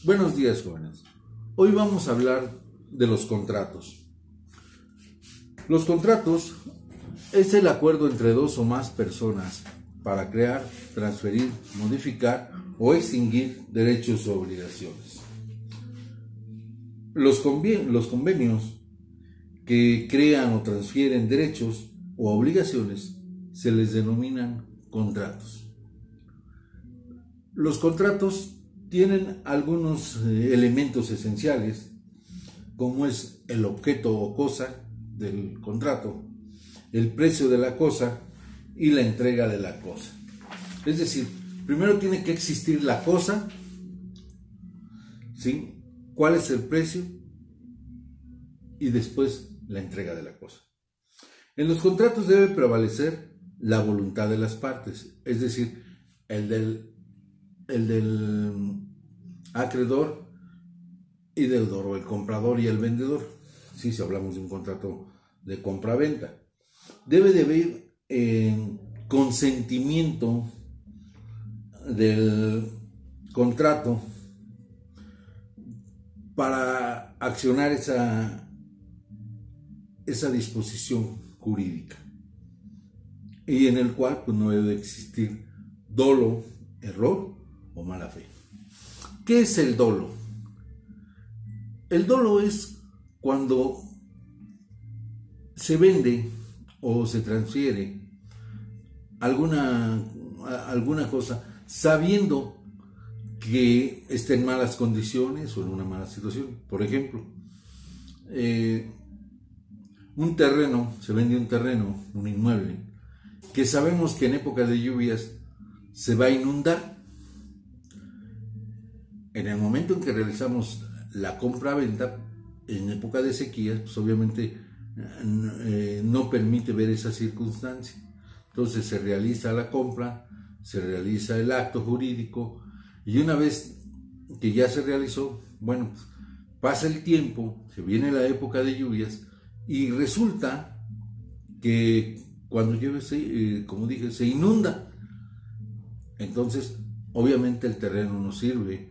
Buenos días, jóvenes. Hoy vamos a hablar de los contratos. Los contratos es el acuerdo entre dos o más personas para crear, transferir, modificar o extinguir derechos o obligaciones. Los convenios que crean o transfieren derechos o obligaciones se les denominan contratos. Los contratos tienen algunos elementos esenciales, como es el objeto o cosa del contrato, el precio de la cosa y la entrega de la cosa. Es decir, primero tiene que existir la cosa, ¿sí? ¿Cuál es el precio? Y después la entrega de la cosa. En los contratos debe prevalecer la voluntad de las partes, es decir, el del acreedor y deudor, o el comprador y el vendedor, si hablamos de un contrato de compra-venta. Debe de haber consentimiento del contrato para accionar esa disposición jurídica, y en el cual pues, no debe existir dolo, error o mala fe. ¿Qué es el dolo? El dolo es cuando se vende o se transfiere alguna cosa sabiendo que está en malas condiciones o en una mala situación. Por ejemplo, un terreno, se vende un terreno, un inmueble, que sabemos que en época de lluvias se va a inundar. En el momento en que realizamos la compra-venta, en época de sequías, pues obviamente no permite ver esa circunstancia. Entonces se realiza la compra, se realiza el acto jurídico, y una vez que ya se realizó, bueno, pues pasa el tiempo, se viene la época de lluvias, y resulta que cuando llueve, como dije, se inunda. Entonces, obviamente el terreno no sirve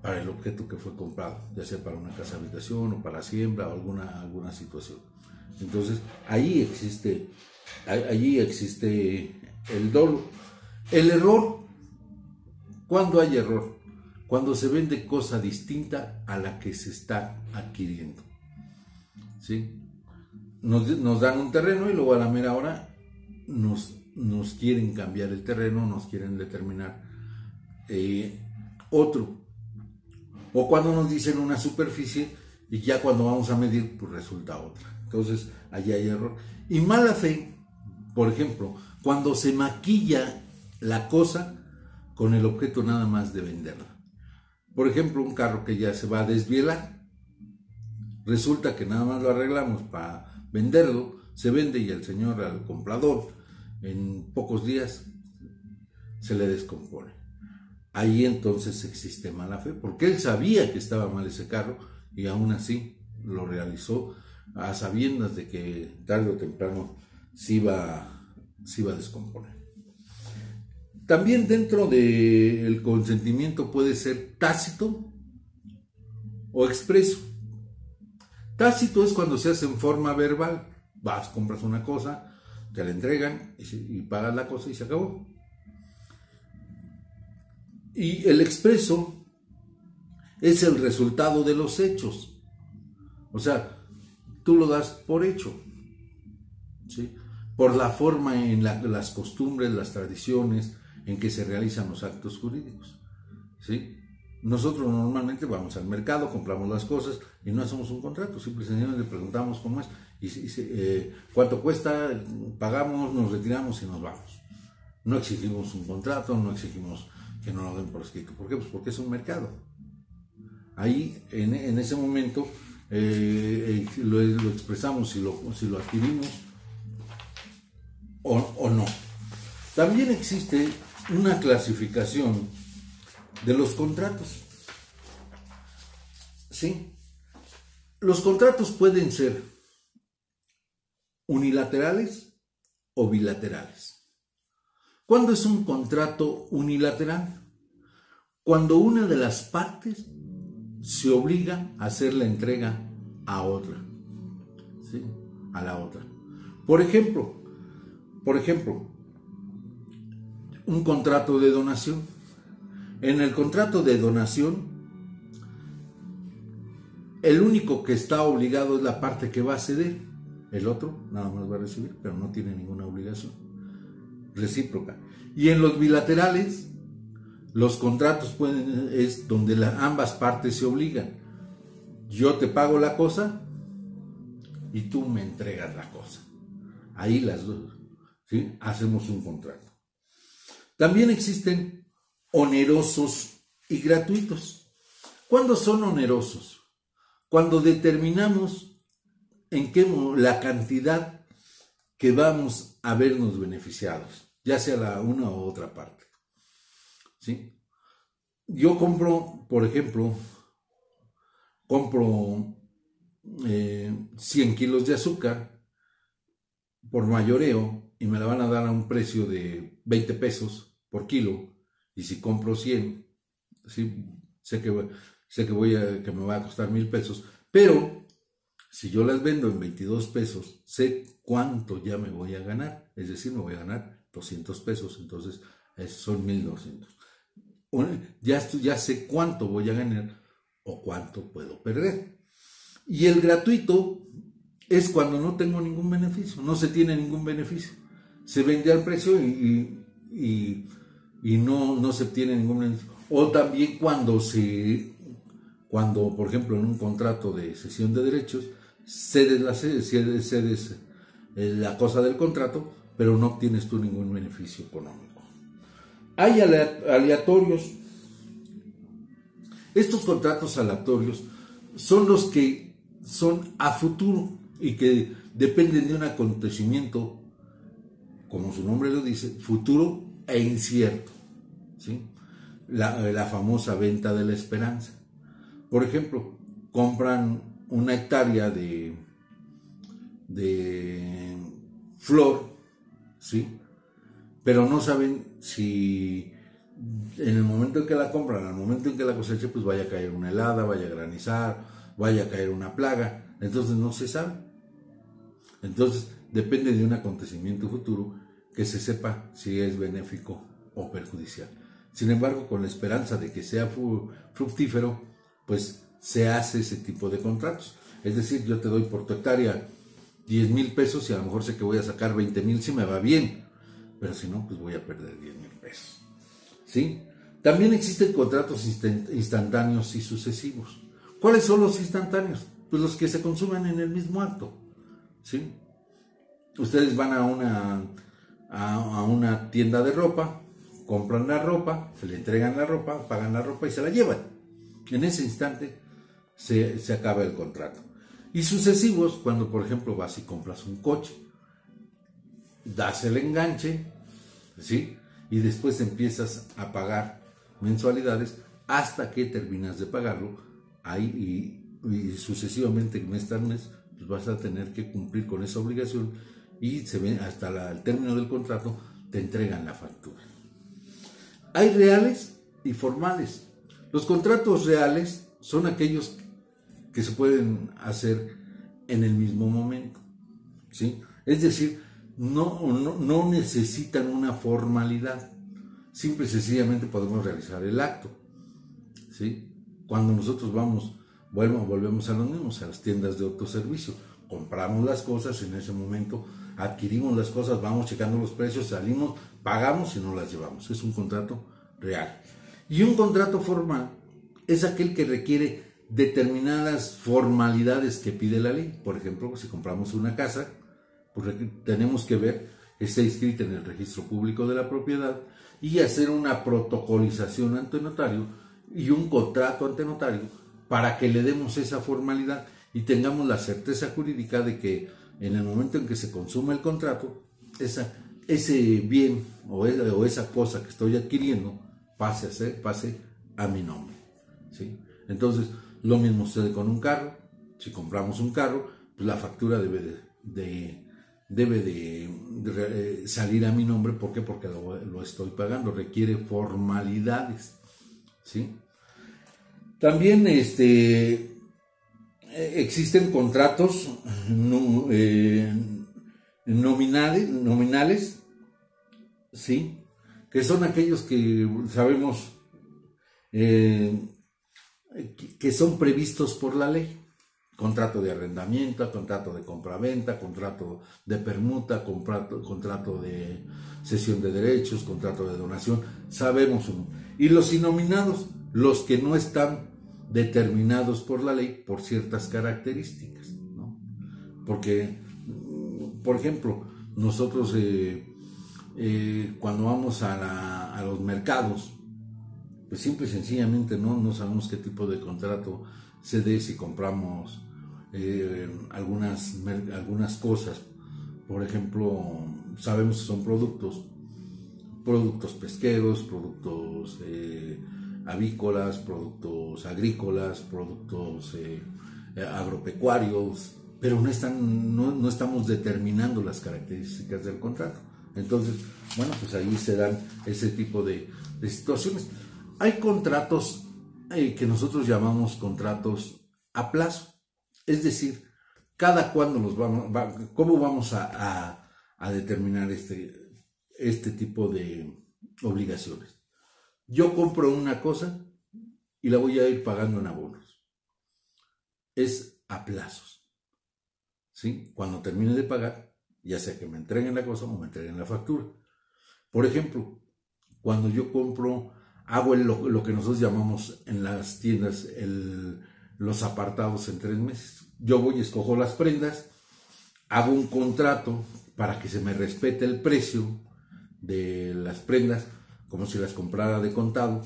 para el objeto que fue comprado, ya sea para una casa habitación o para siembra o alguna situación. Entonces, allí existe el dolo. El error, ¿cuándo hay error? Cuando se vende cosa distinta a la que se está adquiriendo. ¿Sí? Nos dan un terreno y luego a la mera hora nos quieren cambiar el terreno, nos quieren determinar otro. O cuando nos dicen una superficie y ya cuando vamos a medir, pues resulta otra. Entonces, allí hay error. Y mala fe, por ejemplo, cuando se maquilla la cosa con el objeto nada más de venderla. Por ejemplo, un carro que ya se va a desvielar. Resulta que nada más lo arreglamos para venderlo, se vende y el señor, al comprador, en pocos días se le descompone. Ahí entonces existe mala fe, porque él sabía que estaba mal ese carro y aún así lo realizó a sabiendas de que tarde o temprano se iba a descomponer. También dentro del consentimiento puede ser tácito o expreso. Tácito es cuando se hace en forma verbal. Vas, compras una cosa, te la entregan y pagas la cosa y se acabó. Y el expreso es el resultado de los hechos. O sea, tú lo das por hecho, ¿sí? Por la forma en las costumbres, las tradiciones en que se realizan los actos jurídicos, ¿sí? Nosotros normalmente vamos al mercado, compramos las cosas y no hacemos un contrato, simplemente le preguntamos cómo es, cuánto cuesta, pagamos, nos retiramos y nos vamos. No exigimos un contrato, no exigimos que no lo den por escrito. ¿Por qué? Pues porque es un mercado. Ahí, en ese momento, lo expresamos si lo adquirimos o no. También existe una clasificación de los contratos. ¿Sí? Los contratos pueden ser unilaterales o bilaterales. ¿Cuándo es un contrato unilateral? Cuando una de las partes se obliga a hacer la entrega a otra, ¿sí? A la otra. Por ejemplo, un contrato de donación. En el contrato de donación, el único que está obligado es la parte que va a ceder. El otro nada más va a recibir, pero no tiene ninguna obligación recíproca. Y en los bilaterales, los contratos es donde ambas partes se obligan. Yo te pago la cosa y tú me entregas la cosa. Ahí las dos, ¿sí? Hacemos un contrato. También existen onerosos y gratuitos. ¿Cuándo son onerosos? Cuando determinamos la cantidad que vamos a vernos beneficiados, ya sea la una u otra parte, ¿sí? Yo compro, por ejemplo, 100 kilos de azúcar por mayoreo y me la van a dar a un precio de 20 pesos por kilo, y si compro 100, ¿sí? sé que me va a costar 1,000 pesos, pero si yo las vendo en 22 pesos, sé cuánto ya me voy a ganar, es decir, me voy a ganar 200 pesos, entonces son 1,200. Ya sé cuánto voy a ganar o cuánto puedo perder. Y el gratuito es cuando no tengo ningún beneficio, no se tiene ningún beneficio. Se vende al precio y no se obtiene ningún beneficio. O también cuando, por ejemplo, en un contrato de cesión de derechos, cedes la cosa del contrato, pero no obtienes tú ningún beneficio económico. Hay aleatorios. Estos contratos aleatorios son los que son a futuro y que dependen de un acontecimiento, como su nombre lo dice, futuro e incierto, ¿sí? La famosa venta de la esperanza. Por ejemplo, compran una hectárea de flor, ¿sí? Pero no saben si en el momento en que la compran, al momento en que la coseche, pues vaya a caer una helada, vaya a granizar, vaya a caer una plaga. Entonces no se sabe. Entonces depende de un acontecimiento futuro que se sepa si es benéfico o perjudicial. Sin embargo, con la esperanza de que sea fructífero, pues se hace ese tipo de contratos. Es decir, yo te doy por tu hectárea 10,000 pesos y a lo mejor sé que voy a sacar 20,000 si me va bien, pero si no, pues voy a perder 10,000 pesos. ¿Sí? También existen contratos instantáneos y sucesivos. ¿Cuáles son los instantáneos? Pues los que se consumen en el mismo acto, ¿sí? Ustedes van a una tienda de ropa, compran la ropa, se le entregan la ropa, pagan la ropa y se la llevan. En ese instante se acaba el contrato. Y sucesivos, cuando por ejemplo vas y compras un coche, das el enganche, ¿sí? Y después empiezas a pagar mensualidades hasta que terminas de pagarlo. Ahí y sucesivamente mes tras mes, pues vas a tener que cumplir con esa obligación y hasta el término del contrato te entregan la factura. Hay reales y formales. Los contratos reales son aquellos que se pueden hacer en el mismo momento, ¿sí? Es decir, no necesitan una formalidad, simple y sencillamente podemos realizar el acto, ¿sí? Cuando nosotros volvemos a los mismos, a las tiendas de autoservicio, compramos las cosas, en ese momento adquirimos las cosas, vamos checando los precios, salimos, pagamos y no las llevamos. Es un contrato real. Y un contrato formal es aquel que requiere determinadas formalidades que pide la ley. Por ejemplo, si compramos una casa, pues tenemos que ver que esté inscrita en el registro público de la propiedad y hacer una protocolización ante notario y un contrato ante notario para que le demos esa formalidad y tengamos la certeza jurídica de que en el momento en que se consuma el contrato, ese bien o esa cosa que estoy adquiriendo pase a mi nombre, ¿sí? Entonces, lo mismo sucede con un carro. Si compramos un carro, pues la factura debe de salir a mi nombre. ¿Por qué? Porque lo estoy pagando. Requiere formalidades, ¿sí? También existen contratos nominales, ¿sí? Que son aquellos que sabemos que son previstos por la ley. Contrato de arrendamiento, contrato de compraventa, contrato de permuta, contrato de cesión de derechos, contrato de donación, sabemos. Y los innominados, los que no están determinados por la ley por ciertas características, ¿no? Porque, por ejemplo, nosotros cuando vamos a los mercados, pues simple y sencillamente no sabemos qué tipo de contrato se dé si compramos algunas cosas. Por ejemplo, sabemos que son productos pesqueros, productos avícolas, productos agrícolas, productos agropecuarios, pero no estamos determinando las características del contrato. Entonces, bueno, pues ahí se dan ese tipo de situaciones. Hay contratos que nosotros llamamos contratos a plazo, es decir, cada cuándo cómo vamos a determinar este tipo de obligaciones. Yo compro una cosa y la voy a ir pagando en abonos. Es a plazos, ¿sí? Cuando termine de pagar, ya sea que me entreguen la cosa o me entreguen la factura. Por ejemplo, cuando yo compro, hago lo que nosotros llamamos en las tiendas los apartados en 3 meses. Yo voy y escojo las prendas, hago un contrato para que se me respete el precio de las prendas, como si las comprara de contado,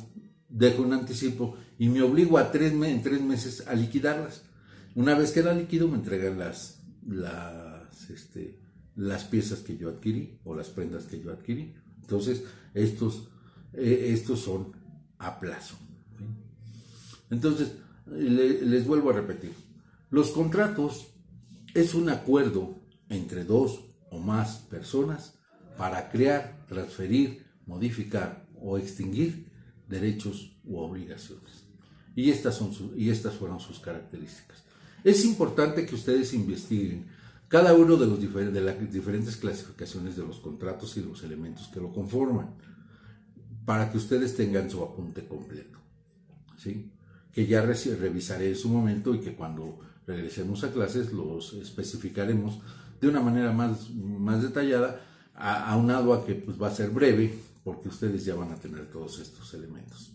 dejo un anticipo y me obligo en 3 meses a liquidarlas. Una vez que las liquido, me entregan las piezas que yo adquirí o las prendas que yo adquirí. Entonces, estos son a plazo, ¿sí? Entonces, les vuelvo a repetir, los contratos es un acuerdo entre 2 o más personas para crear, transferir, modificar o extinguir derechos u obligaciones. Y estas fueron sus características. Es importante que ustedes investiguen cada uno de las diferentes clasificaciones de los contratos y los elementos que lo conforman, para que ustedes tengan su apunte completo, ¿sí? Que ya revisaré en su momento y que cuando regresemos a clases los especificaremos de una manera más detallada, aunado a que pues, va a ser breve, porque ustedes ya van a tener todos estos elementos,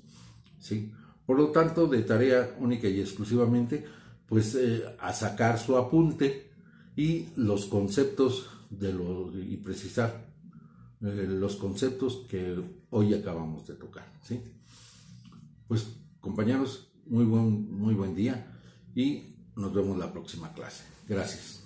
¿sí? Por lo tanto, de tarea única y exclusivamente, pues a sacar su apunte y los conceptos y precisar los conceptos que hoy acabamos de tocar, ¿sí? Pues compañeros, muy buen día y nos vemos la próxima clase. Gracias.